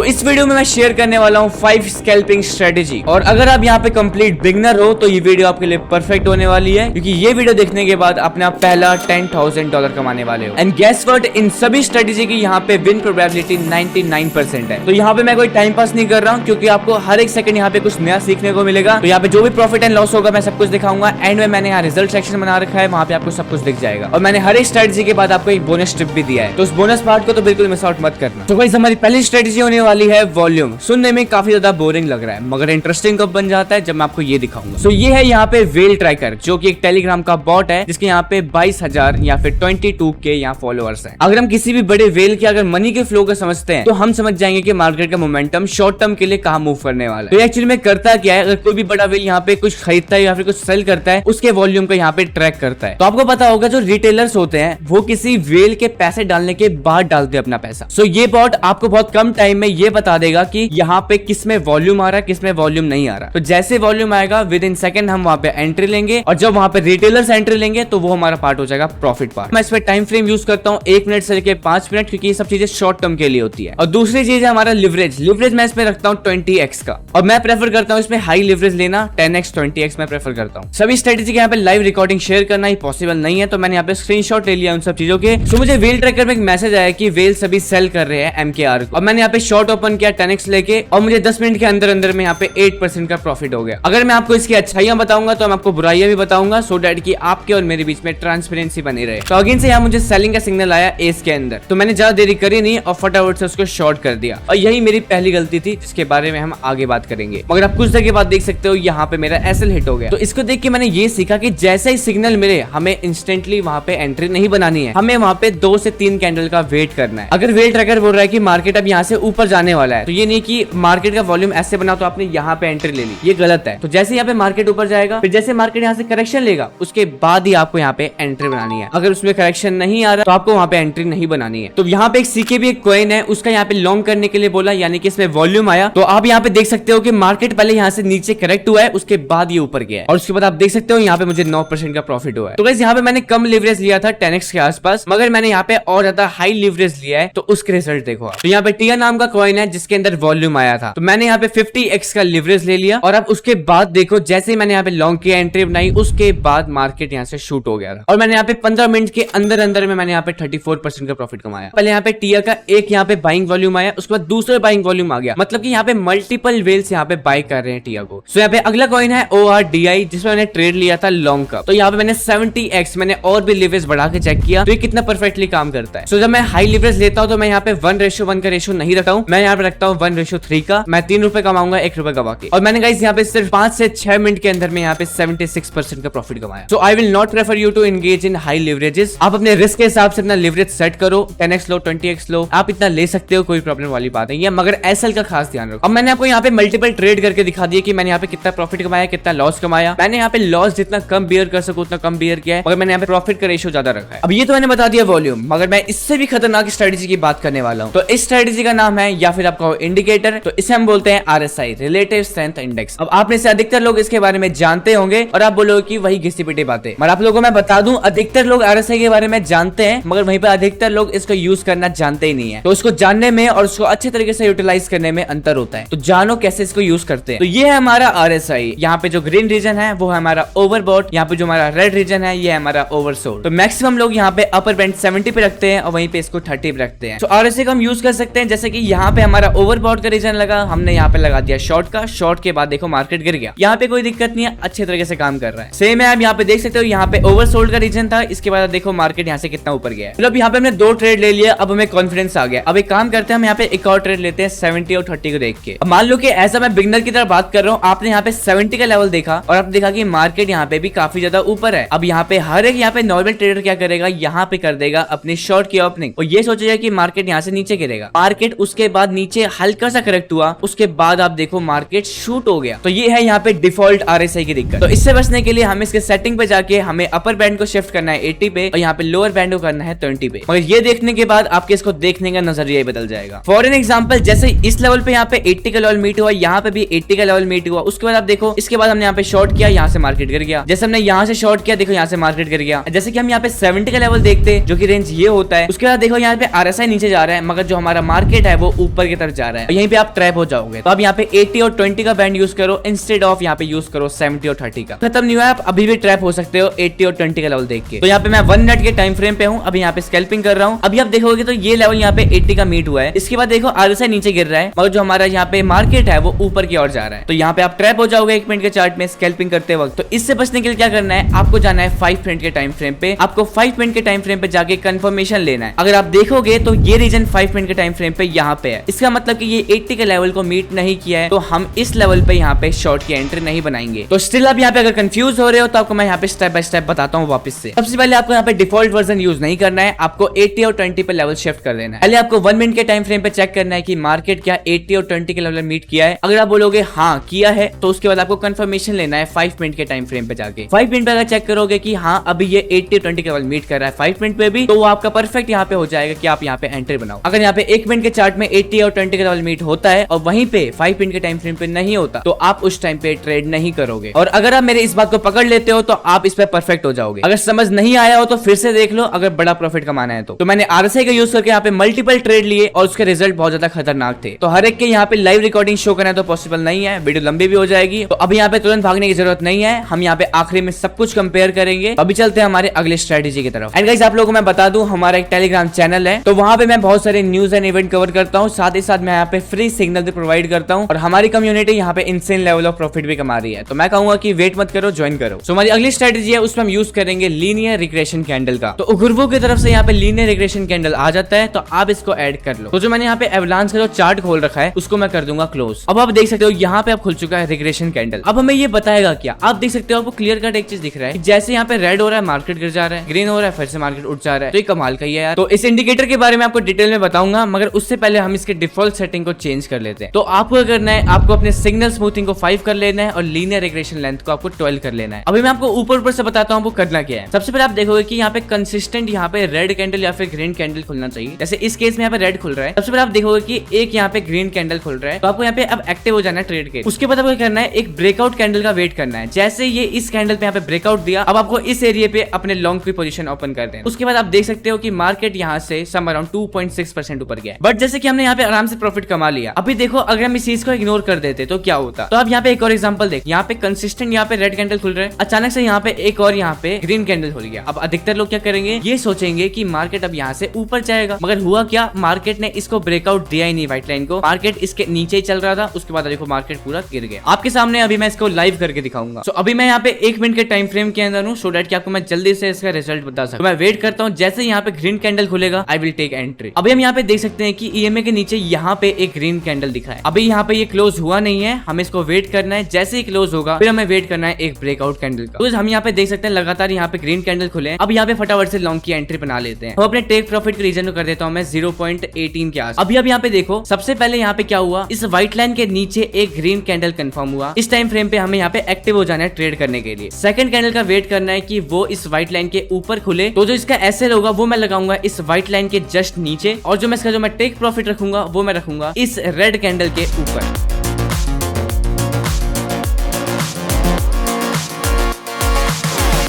इस वीडियो में मैं शेयर करने वाला हूँ 5 स्कैल्पिंग स्ट्रेटेजी, और अगर आप यहाँ पे कंप्लीट बिगनर हो तो ये वीडियो आपके लिए परफेक्ट होने वाली है, क्योंकि ये वीडियो देखने के बाद अपने आप पहला $10,000 कमाने वाले हो। एंड गेस व्हाट, इन सभी स्ट्रेटेजी की यहाँ पे विन प्रोबेबिलिटी 99% है। तो यहाँ पे मैं कोई टाइम पास नहीं कर रहा हूँ, क्योंकि आपको हर एक सेकंड यहाँ पे कुछ नया सीखने को मिलेगा। तो यहाँ पे जो भी प्रॉफिट एंड लॉस होगा मैं सब कुछ दिखाऊंगा। एंड में मैंने यहाँ रिजल्ट सेक्शन बना रखा है, वहाँ पे आपको सब कुछ दिख जाएगा। और मैंने हर एक स्ट्रेटेजी के बाद आपको एक बोनस टिप भी दिया है, तो उस बोनस पार्ट को तो बिल्कुल मिस आउट मत करना। तो गाइस, हमारी पहली स्ट्रेटेजी होने वाली है वॉल्यूम। सुनने में काफी ज्यादा बोरिंग लग रहा है, मगर इंटरेस्टिंग कब बन जाता है जब मैं आपको ये दिखाऊंगा। सो ये है यहाँ पे वेल ट्रैकर, जो कि एक टेलीग्राम का बॉट है, जिसके यहाँ पे 22,000 या फिर 22K यहाँ फॉलोअर्स हैं। अगर हम किसी भी बड़े वेल के अगर मनी के फ्लो को समझते हैं तो हम समझ जाएंगे कि मार्केट का मोमेंटम शॉर्ट टर्म के लिए कहाँ मूव करने वाला है। तो एक्चुअली में करता क्या है, अगर कोई भी बड़ा वेल यहाँ पे कुछ खरीदता है या फिर कुछ सेल करता है, उसके वॉल्यूम को यहाँ पे ट्रैक करता है। तो आपको पता होगा जो रिटेलर्स होते हैं वो किसी वेल के पैसे डालने के बाद डालते हैं अपना पैसा। सो ये बॉट आपको बहुत कम टाइम में ये बता देगा कि यहाँ पे किस में वॉल्यूम आ रहा है, किस में वॉल्यूम नहीं आ रहा। तो जैसे वॉल्यूम आएगा विद इन सेकंड हम वहां पे एंट्री लेंगे, और जब वहां पे रिटेलर्स एंट्री लेंगे तो वो हमारा पार्ट हो जाएगा प्रॉफिट पार्ट। मैं इस पे टाइम फ्रेम यूज करता हूँ 1 मिनट से लेकर 5 मिनट, क्योंकि ये सब चीजें शॉर्ट टर्म के लिए होती है। और दूसरी चीज है हमारा लिवरेज। लिवरेज मैं इसमें रखता हूँ 20x का, और मैं प्रेफर करता हूँ इसमें हाई लिवरेज लेना, 10x 20x मैं प्रेफर करता हूँ। सभी स्ट्रेटेजी के यहाँ पे लाइव रिकॉर्डिंग शेयर करना ही पॉसिबल नहीं है, तो मैंने यहाँ पे स्क्रीनशॉट ले लिया उन सब चीजों के। तो मुझे वेल ट्रैकर में एक मैसेज आया कि वेल सभी सेल कर रहे हैं MKR को, और मैंने यहाँ पे शॉर्ट ओपन किया 10x लेके, और मुझे 10 मिनट के अंदर अंदर में यहाँ पे 8% का प्रॉफिट हो गया। अगर मैं आपको इसकी अच्छाइयां बताऊंगा तो मैं आपको बुराइयां भी बताऊंगा, सो दैट कि आपके और मेरे बीच में ट्रांसपेरेंसी बनी रहे। तो अगेन से यहाँ मुझे सेलिंग का सिग्नल आया एस के अंदर, तो मैंने ज्यादा देरी करी नहीं और फटाफट से उसको शॉर्ट कर दिया, और यही मेरी पहली गलती थी, जिसके बारे में हम आगे बात करेंगे। मगर आप कुछ देर के बाद देख सकते हो यहाँ पे मेरा एसएल हिट हो गया। तो इसको देख के मैंने ये सीखा कि जैसे ही सिग्नल मिले हमें इंस्टेंटली वहां पे एंट्री नहीं बनानी है, हमें वहां पे 2 से 3 कैंडल का वेट करना है। अगर वेल ट्रैकर बोल रहा है कि मार्केट अब यहाँ से ऊपर जाने वाला है, तो ये नहीं कि मार्केट का वॉल्यूम ऐसे बना तो आपने यहाँ पे एंट्री ले ली, ये गलत है। तो जैसे यहाँ पे मार्केट ऊपर जाएगा, फिर जैसे मार्केट यहाँ से करेक्शन लेगा, उसके बाद ही आपको यहाँ पे एंट्री बनानी है। अगर उसमें करेक्शन नहीं आ रहा तो आपको वहाँ पे एंट्री नहीं बनानी है। तो यहाँ पे एक सीके भी एक कॉइन है, उसका यहाँ पे लॉन्ग करने के लिए बोला, यानी कि इसमें वॉल्यूम आया। तो आप यहाँ पे देख सकते हो कि मार्केट पहले यहाँ से नीचे करेक्ट हुआ है, उसके बाद ये ऊपर गया है, और उसके बाद आप देख सकते हो यहाँ पे मुझे 9% का प्रॉफिट हुआ है। तो गाइस, यहाँ पे मैंने कम लिवरेज लिया था 10x के आसपास, मगर मैंने यहाँ पे और ज्यादा हाई लिवरेज लिया है, तो उसके रिजल्ट देखो। तो यहाँ पे टिया नाम का कॉइन है जिसके अंदर वॉल्यूम आया था, तो मैंने यहाँ पे 50x का लिवरेज ले लिया, और अब उसके बाद देखो जैसे ही मैंने यहाँ पे लॉन्ग की एंट्री बनाई, उसके बाद मार्केट यहाँ से शूट हो गया था, और मैंने यहाँ पे 15 मिनट के अंदर अंदर में मैंने यहाँ पे 34% का प्रॉफिट कमाया। पहले यहाँ पे टिया का एक यहाँ पे बाइंग वॉल्यूम आया, उसके बाद दूसरा बाइंग वॉल्यूम आ गया, मतलब कि यहाँ पे मल्टीपल वेल्स यहाँ पे बाय कर रहे हैं टिया को। सो यहाँ पे अगला कॉइन है ORDI, जिसमें मैंने ट्रेड लिया था लॉन्ग का। तो यहाँ पे मैंने 70x मैंने और भी लिवरेज बढ़ा के चेक किया, तो ये कितना परफेक्टली काम करता है। सो जब मैं हाई लिवरेज लेता हूँ तो मैं यहाँ पे 1:1 का रेशियो नहीं रखता हूँ, मैं यहाँ पे रखता हूँ 1:3 का। मैं 3 रुपए कमाऊंगा 1 रुपए गवा के, और मैंने गाइस यहाँ पे सिर्फ 5 से 6 मिनट के अंदर में यहाँ पे 76% का प्रॉफिट कमाया। So I will not prefer you to engage in high leverages. आप अपने रिस्क के हिसाब से अपना लिवरेज सेट करो, 10x लो 20x लो, आप इतना ले सकते हो, कोई प्रॉब्लम वाली बात नहीं है, मगर एसएल का खास ध्यान रखो। अब मैंने आपको यहाँ पे मल्टीपल ट्रेड करके दिखा दिया कि मैंने यहाँ पे कितना प्रॉफिट कमाया, कितना लॉस कमाया। मैंने यहाँ पे लॉस जितना कम बियर कर सकूं उतना कम बियर किया है, मगर मैंने यहाँ पे प्रॉफिट का रेशियो ज्यादा रखा है। अब ये तो मैंने बता दिया वॉल्यूम, मगर मैं इससे भी खतरनाक स्ट्रेटेजी की बात करने वाला हूँ। तो इस स्ट्रेटेजी का नाम है, या फिर आपका इंडिकेटर, तो इसे हम बोलते हैं RSI, रिलेटिव स्ट्रेंथ इंडेक्स। अब आप में से अधिकतर लोग इसके बारे में जानते होंगे, और आप बोलोगे कि वही घिसी पिटी बातें, मगर आप लोगों को मैं बता दूं, अधिकतर लोग RSI के बारे में जानते हैं, मगर वहीं पर अधिकतर लोग इसको यूज करना जानते ही नहीं है। तो इसको जानने में और उसको अच्छे तरीके से यूटिलाइज करने में अंतर होता है। तो जानो कैसे इसको यूज करते हैं। तो ये है हमारा RSI। यहाँ पे जो ग्रीन रीजन है वो है हमारा ओवरबॉट, यहाँ पे जो हमारा रेड रीजन है ये है हमारा ओवरसोल्ड। तो मैक्सिमम लोग यहाँ पे अपर बैंड 70 पे रखते हैं, और वहीं पे इसको 30 पे रखते हैं। तो RSI को हम यूज कर सकते हैं, जैसे कि यहाँ पे हमारा ओवरबॉट का रीजन लगा, हमने यहाँ पे लगा दिया शॉर्ट का, शॉर्ट के बाद देखो मार्केट गिर गया, यहाँ पे कोई दिक्कत नहीं है, अच्छे तरीके से काम कर रहा है। सेम है, आप यहाँ पे देख सकते हो, यहाँ पे ओवरसोल्ड का रीजन था, इसके बाद देखो मार्केट यहाँ से कितना ऊपर गया है। मतलब यहाँ पे हमने 2 ट्रेड ले लिया, अब हमें कॉन्फिडेंस आ गया। अब एक काम करते हैं, हम यहाँ पे एक और ट्रेड लेते हैं 70 और 30 को देख के। अब मान लो कि ऐसा मैं बिगनर की तरह बात कर रहा हूँ, आपने यहाँ पे 70 का लेवल देखा, और आपने देखा कि मार्केट यहाँ पे भी काफी ज्यादा ऊपर है। अब यहाँ पे हर एक यहाँ पे नॉर्मल ट्रेडर क्या करेगा, यहाँ पे कर देगा अपनी शॉर्ट की ओपनिंग, और ये सोचेगा कि मार्केट यहाँ से नीचे गिरेगा। मार्केट उसके बाद नीचे हल्का सा करेक्ट हुआ, उसके बाद आप देखो मार्केट शूट हो गया। तो ये है यहाँ पे डिफॉल्ट RSI की दिक्कत। तो इससे बचने के लिए हमें इसके सेटिंग पे जाके हमें अपर बैंड को शिफ्ट करना है 80 पे, और यहाँ पे लोअर बैंड को करना है 20 पे। मगर ये देखने के बाद आपके इसको देखने का नजरिया ही बदल जाएगा। फॉर एन एग्जांपल, जैसे इस लेवल पे यहाँ पे 80 का लेवल मीट हुआ, यहाँ पे भी 80 का लेवल मीट हुआ, उसके बाद आप देखो इसके बाद हमने यहाँ पे शॉर्ट किया, यहाँ से मार्केट गिर गया। जैसे हमने यहाँ से शॉर्ट किया, देखो यहाँ से मार्केट गिर गया। जैसे कि हम यहाँ पे 70 का लेवल देखते हैं, जो कि रेंज ये होता है, उसके बाद देखो यहाँ पे RSI नीचे जा रहा है, मगर जो हमारा मार्केट है वो ऊपर की तरफ जा रहा है, यहीं पे आप ट्रैप हो जाओगे। तो आप यहाँ पे 80 और 20 का बैंड यूज करो इंस्टेड ऑफ यहाँ पे यूज करो 70 और 30 का। खत्म नहीं हुआ, आप अभी भी ट्रैप हो सकते हो 80 और 20 का लेवल देख के। तो यहाँ पे मैं 1 मिनट के टाइम फ्रेम पे हूँ, अभी यहाँ पे स्कैल्पिंग कर रहा हूँ। अभी आप देखोगे तो ये लेवल यहाँ पे 80 का मीट हुआ है। इसके बाद देखो RSI नीचे गिर रहा है, मगर जो हमारा यहाँ पे मार्केट है वो ऊपर की ओर जा रहा है। तो यहाँ पे आप ट्रैप हो जाओगे 1 मिनट के चार्ट में स्कैल्पिंग करते वक्त। तो इससे बचने के लिए क्या करना है, आपको जाना है 5 मिनट के टाइम फ्रेम पे। आपको 5 मिनट के टाइम फ्रेम पे जाके कंफर्मेशन लेना है। अगर आप देखोगे तो ये रीजन 5 मिनट के टाइम फ्रेम पे यहाँ पे है, इसका मतलब कि ये 80 के लेवल को मीट नहीं किया है, तो हम इस लेवल पे यहाँ पे शॉर्ट की एंट्री नहीं बनाएंगे। तो स्टिल आप यहाँ पे अगर कंफ्यूज हो रहे हो तो आपको मैं यहाँ पे स्टेप बाय स्टेप बताता हूँ वापस से। सबसे पहले आपको यहाँ पे डिफॉल्ट वर्जन यूज नहीं करना है, आपको 80 और 20 पे लेवल शिफ्ट कर लेना है। पहले आपको 1 मिनट के टाइम फ्रेम पे चेक करना है कि मार्केट क्या 80 और 20 के लेवल मीट किया है। अगर आप बोलोगे हाँ किया है, तो उसके बाद आपको कंफर्मेशन लेना है 5 मिनट के टाइम फ्रेम पे जाके। 5 मिनट पे अगर चेक करोगे कि हाँ अभी ये 80 और 20 के लेवल मीट कर रहा है 5 मिनट पे भी, तो वो आपका परफेक्ट यहाँ पे हो जाएगा कि आप यहाँ पे एंट्री बनाओ। अगर यहाँ पे 1 मिनट के चार्ट में 80 और 20 के लेवल मीट होता है और वहीं पे 5 मिनट के टाइम फ्रेम पे नहीं होता, तो आप उस टाइम पे ट्रेड नहीं करोगे। और अगर आप मेरे इस बात को पकड़ लेते हो तो आप इस पे परफेक्ट हो जाओगे। अगर समझ नहीं आया हो तो फिर से देख लो, अगर बड़ा प्रॉफिट कमाना है तो मैंने RSI का यूज करके यहाँ पे मल्टीपल ट्रेड लिए और उसके रिजल्ट बहुत ज्यादा खतरनाक थे। तो हर एक के यहाँ पे लाइव रिकॉर्डिंग शो करना तो पॉसिबल नहीं है, वीडियो लंबी भी हो जाएगी। तो अभी यहाँ पे तुरंत भागने की जरूरत नहीं है, हम यहाँ पे आखिरी में सब कुछ कंपेयर करेंगे। अभी चलते हैं हमारे अगले स्ट्रेटेजी की तरफ। एंड गाइस आप लोगों को मैं बता दूं, हमारा एक टेलीग्राम चैनल है, तो वहां पे मैं बहुत सारे न्यूज एंड इवेंट कवर करता हूँ, साथ ही साथ मैं यहाँ पे फ्री सिग्नल भी प्रोवाइड करता हूँ। और हमारी कम्युनिटी यहाँ पे इंसेन लेवल ऑफ प्रॉफिट भी कमा रही है। तो मैं कहूंगा कि वेट मत करो, ज्वाइन करो। सो हमारी अगली स्ट्रेटेजी है, उसमें हम यूज करेंगे लीनियर रिग्रेशन कैंडल का। तो उग्रवो की तरफ से यहाँ पे लीनियर रिग्रेशन कैंडल आ जाता है, तो आप इसको ऐड कर लो। तो जो मैंने यहाँ पे एवलांस का जो चार्ट खोल रखा है उसको मैं कर दूंगा क्लोज। अब आप देख सकते हो यहाँ पे आप खुल चुका है रिग्रेशन कैंडल। अब हमें ये बताएगा क्या, आप देख सकते हो आपको क्लियर कट एक चीज दिख रहा है, जैसे यहाँ पे रेड हो रहा है मार्केट गिर जा रहा है, ग्रीन हो रहा है फिर से मार्केट उठ जा रहा है। तो ये कमाल का ही है यार। तो इस इंडिकेटर के बारे में आपको डिटेल में बताऊंगा, मगर उससे पहले हम इसके डिफॉल्ट सेटिंग को चेंज कर लेते हैं। तो आपको क्या करना है, आपको अपने सिग्नल स्मूथिंग को 5 कर लेना है और लीनियर रिग्रेशन लेंथ को आपको 12 कर लेना है। अभी मैं आपको ऊपर से बताता हूँ आपको करना क्या है। सबसे पहले आप देखोगे कि यहाँ पे कंसिस्टेंट यहाँ पे रेड कैंडल या फिर ग्रीन कैंडल खुलना चाहिए। जैसे इस केस में यहाँ पे रेड खुल रहा है, सबसे पहले आप देखोगे कि एक यहाँ पे ग्रीन कैंडल खुल रहा है, तो आपको यहाँ पे अब एक्टिव हो जाना है ट्रेड के। उसके बाद आपको करना है एक ब्रेकआउट कैंडल का वेट करना है। जैसे ये इस कैंडल पे यहाँ पे ब्रेकआउट दिया, अब आपको इस एरिया पे अपने लॉन्ग की पोजीशन ओपन कर देना। उसके बाद आप देख सकते हो कि मार्केट यहाँ से सम अराउंड 2.6% ऊपर गया। बट जैसे कि हमने यहाँ पे आराम से प्रॉफिट कमा लिया। अभी देखो अगर हम इस चीज को इग्नोर कर देते तो क्या होता। तो अब यहाँ पे एक और एग्जांपल देख, यहाँ पे कंसिस्टेंट यहाँ पे रेड कैंडल खुल रहा है, अचानक से यहाँ पे एक और यहाँ पे ग्रीन कैंडल खुल गया। अब अधिकतर लोग क्या करेंगे, ये सोचेंगे कि मार्केट अब यहाँ से ऊपर जाएगा, मगर हुआ क्या, मार्केट ने इसको ब्रेकआउट दिया ही नहीं व्हाइट लाइन को। मार्केट इसके नीचे ही चल रहा था, उसके बाद देखो मार्केट पूरा गिर गया आपके सामने। अभी मैं इसको लाइव करके दिखाऊंगा। तो अभी मैं यहाँ पे 1 मिनट के टाइम फ्रेम के अंदर हूँ, सो दैट कि आपको मैं जल्दी से इसका रिजल्ट बता सकूं। तो मैं वेट करता हूँ, जैसे यहाँ पे ग्रीन कैंडल खुलेगा आई विल टेक एंट्री। अभी हम यहाँ पे देख सकते हैं कि EMA के नीचे यहाँ पे एक ग्रीन कैंडल दिखा है। अभी यहाँ पे ये क्लोज हुआ नहीं है, हमें इसको वेट करना है। जैसे ही क्लोज होगा फिर हमें वेट करना है एक ब्रेकआउट कैंडल का। तो हम यहाँ पे देख सकते हैं लगातार यहाँ पे ग्रीन कैंडल खुले हैं। अब यहाँ पे फटाफट से लॉन्ग की एंट्री बना लेते हैं। तो अपने टेक प्रॉफिट के रीजन को कर देता हूँ मैं 0.18 के आस। अभी अब यहाँ पे देखो सबसे पहले यहाँ पे क्या हुआ, इस व्हाइट लाइन के नीचे एक ग्रीन कैंडल कंफर्म हुआ। इस टाइम फ्रेम पे हमें यहाँ पे एक्टिव हो जाना है ट्रेड करने के लिए। सेकंड कैंडल का वेट करना है कि वो इस व्हाइट लाइन के ऊपर खुले, तो जो इसका एसएल होगा वो मैं लगाऊंगा इस व्हाइट लाइन के जस्ट नीचे, और जो मैं इसका जो मैं टेक प्रॉफिट रखूंगा वो मैं रखूंगा इस रेड कैंडल के ऊपर।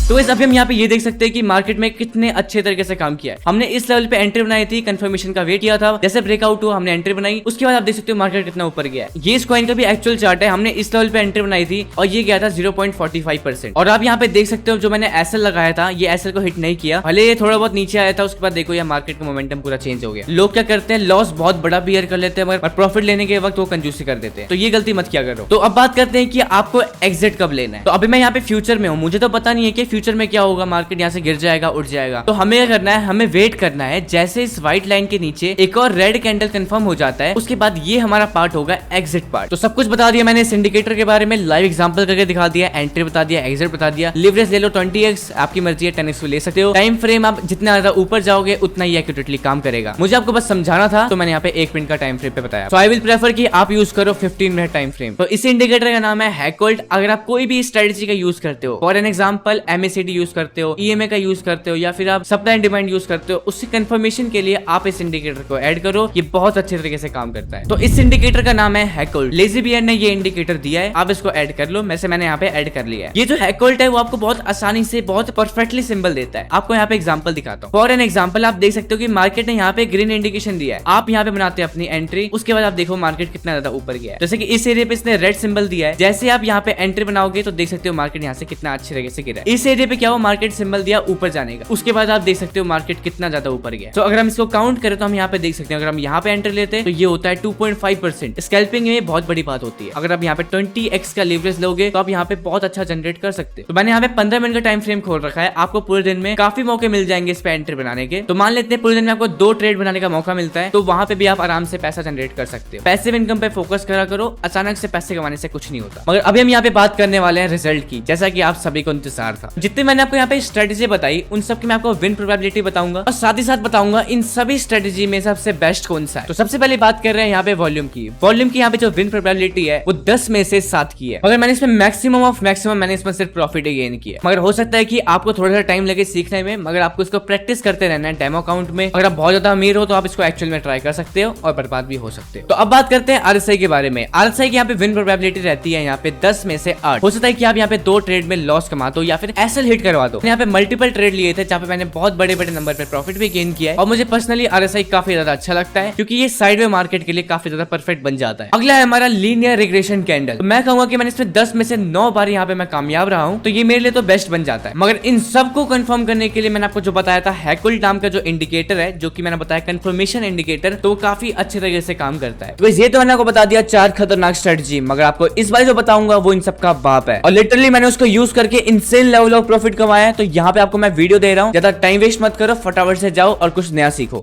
तो इस अभी हम यहाँ पे ये देख सकते हैं कि मार्केट में कितने अच्छे तरीके से काम किया है। हमने इस लेवल पे एंट्री बनाई थी, कंफर्मेशन का वेट किया था, जैसे ब्रेकआउट हुआ हमने एंट्री बनाई, उसके बाद आप देख सकते हो मार्केट कितना ऊपर गया है। ये इस कॉइन का भी एक्चुअल चार्ट है, हमने इस लेवल पे एंट्री बनाई थी और ये गया था 0.45%। और आप यहाँ पे देख सकते हो जो मैंने एसएल लगाया था ये एसएल को हिट नहीं किया, भले ये थोड़ा बहुत नीचे आया था, उसके बाद देखो ये मार्केट का मोमेंटम पूरा चेंज हो गया। लोग क्या करते हैं, लॉस बहुत बड़ा बियर कर लेते हैं मगर प्रॉफिट लेने के वक्त वो कंजूसी कर देते हैं, तो ये गलती मत किया करो। तो अब बात करते हैं कि आपको एग्जिट कब लेना है। तो अभी मैं यहाँ पे फ्यूचर में हूँ, मुझे तो पता नहीं है कि फ्यूचर में क्या होगा, मार्केट यहाँ से गिर जाएगा उठ जाएगा। तो हमें क्या करना है, हमें वेट करना है। जैसे इस व्हाइट लाइन के नीचे एक और रेड कैंडल कंफर्म हो जाता है, उसके बाद ये हमारा पार्ट होगा एग्जिट पार्ट। तो सब कुछ बता दिया मैंने इस इंडिकेटर के बारे में, लाइव एग्जांपल करके दिखा दिया, एंट्री बता दिया, एग्जिट बता दिया। लिवरेज ले लो 20x, आपकी मर्जी है 10x ले सकते हो। टाइम फ्रेम आप जितना ज्यादा ऊपर जाओगे उतना ही एक्यूरेटली काम करेगा। मुझे आपको बस समझाना था तो मैंने यहाँ पे 1 मिनट का टाइम फ्रेम पे बताया। तो आई विल प्रेफर कि आप यूज करो 15 मिनट टाइम फ्रेम। तो इस इंडिकेटर का नाम है हैकोल्ट। अगर आप कोई भी स्ट्रेटेजी का यूज करते हो, for an example MACD use करते हो, EMA का यूज करते हो, या फिर आप सप्लाई एंड डिमांड यूज करते हो, उसकी कंफर्मेशन के लिए आप इस इंडिकेटर को ऐड करो। ये बहुत अच्छे तरीके से काम करता है। तो इस इंडिकेटर का नाम है हैकोल्ट। लेज़ीबीयर ने ये इंडिकेटर दिया है, आप इसको ऐड कर लो। मैंने यहाँ पे ऐड कर लिया है। ये जो हैकोल्ट है वो आपको बहुत आसानी से बहुत परफेक्टली सिंबल देता है। आपको यहाँ पे एग्जांपल दिखाता हूँ। फॉर एन एग्जांपल आप देख सकते हो कि मार्केट ने यहाँ पे ग्रीन इंडिकेशन दिया है। आप यहाँ पे बनाते हैं अपनी एंट्री, उसके बाद आप देखो मार्केट कितना ज्यादा ऊपर गया है। जैसे कि इस एरिया पे इसने रेड सिंबल दिया है। जैसे आप यहाँ पे एंट्री बनाओगे तो देख सकते हो मार्केट यहाँ से कितना अच्छे तरीके से गिरा है। इस एरिया पे क्या हुआ, मार्केट सिंबल दिया ऊपर जाने का, उसके बाद आप देख सकते हो मार्केट कितना ज्यादा ऊपर गया। तो अगर हम इसको काउंट करें तो हम यहाँ पे देख सकते हैं, अगर हम यहाँ पे एंट्री लेते हैं तो ये होता है 2.5%। स्कैल्पिंग में बहुत बड़ी बात होती है। अगर आप यहाँ पे 20x का लीवरेज लोगे तो आप यहाँ पे बहुत अच्छा जनरेट कर सकते हो। तो मैंने यहाँ पे 15 मिनट का टाइम फ्रेम खोल रखा है। आपको पूरे दिन में काफी मौके मिल जाएंगे इस पे एंट्री बनाने के। तो मान लेते हैं पूरे दिन में आपको 2 ट्रेड बनाने का मौका मिलता है, तो वहां पे भी आप आराम से पैसा जनरेट कर सकते हो। पैसिव इनकम पे फोकस करा करो, अचानक से पैसे कमाने से कुछ नहीं होता। मगर अभी हम यहाँ पे बात करने वाले हैं रिजल्ट की, जैसा कि आप सभी को इंतजार था। जितने मैंने आपको यहाँ पे स्ट्रेटेजी बताई उन सब की मैं आपको विन प्रोबेबिलिटी बताऊंगा और साथ ही साथ बताऊंगा इन सभी स्ट्रेटेजी में सबसे बेस्ट कौन सा है। तो सबसे पहले बात कर रहे हैं यहाँ पे वॉल्यूम की। वॉल्यूम की यहाँ पे जो विन प्रोबेबिलिटी है वो 10 में से 7 की है। मगर मैंने इसमें मैक्सिमम ऑफ मैक्सिमम मैंने इसमें सिर्फ प्रॉफिट ही गेन किया। मगर हो सकता है कि आपको थोड़ा सा टाइम लगे सीखने में, मगर आपको इसको प्रैक्टिस करते रहना है डेमो अकाउंट में। अगर आप बहुत ज्यादा अमीर हो तो आप इसको एक्चुअल में ट्राई कर सकते हो और बर्बाद भी हो सकते हो। तो अब बात करते हैं RSI के बारे में। RSI की यहाँ पे विन प्रोबेबिलिटी रहती है यहाँ पे 10 में से 8। हो सकता है कि आप यहाँ पे 2 ट्रेड में लॉस कमा दो या फिर एसएल हिट करवा दो। यहाँ पे मल्टीपल ट्रेड लिए थे जहाँ पे मैंने बहुत बड़े बड़े नंबर पे प्रॉफिट भी गेन किया है और मुझे पर्सनली RSI काफी ज्यादा अच्छा लगता है क्योंकि ये साइडवे मार्केट के लिए काफी ज्यादा परफेक्ट बन जाता है। अगला है हमारा लीनियर रिग्रेशन कैंडल। तो मैं कहूंगा कि मैंने इसमें 10 में से 9 बार यहाँ पे मैं कामयाब रहा हूँ, तो ये मेरे लिए तो बेस्ट बन जाता है। मगर इन सबको कंफर्म करने के लिए मैंने आपको जो बताया था हैकोल्ट नाम का जो इंडिकेटर है, जो कि मैंने बताया कंफर्मेशन इंडिकेटर, तो वो काफी अच्छे तरीके से काम करता है। तो ये तो मैंने आपको बता दिया 4 खतरनाक स्ट्रेटजी, मगर आपको इस बार जो बताऊंगा वो इन सब का बाप है और लिटरली मैंने उसको यूज करके इनसेन लेवल ऑफ प्रॉफिट कमाया है। तो यहाँ पे आपको मैं वीडियो दे रहा हूँ, ज्यादा टाइम वेस्ट मत करो, फटाफट से जाओ और कुछ नया सीखो।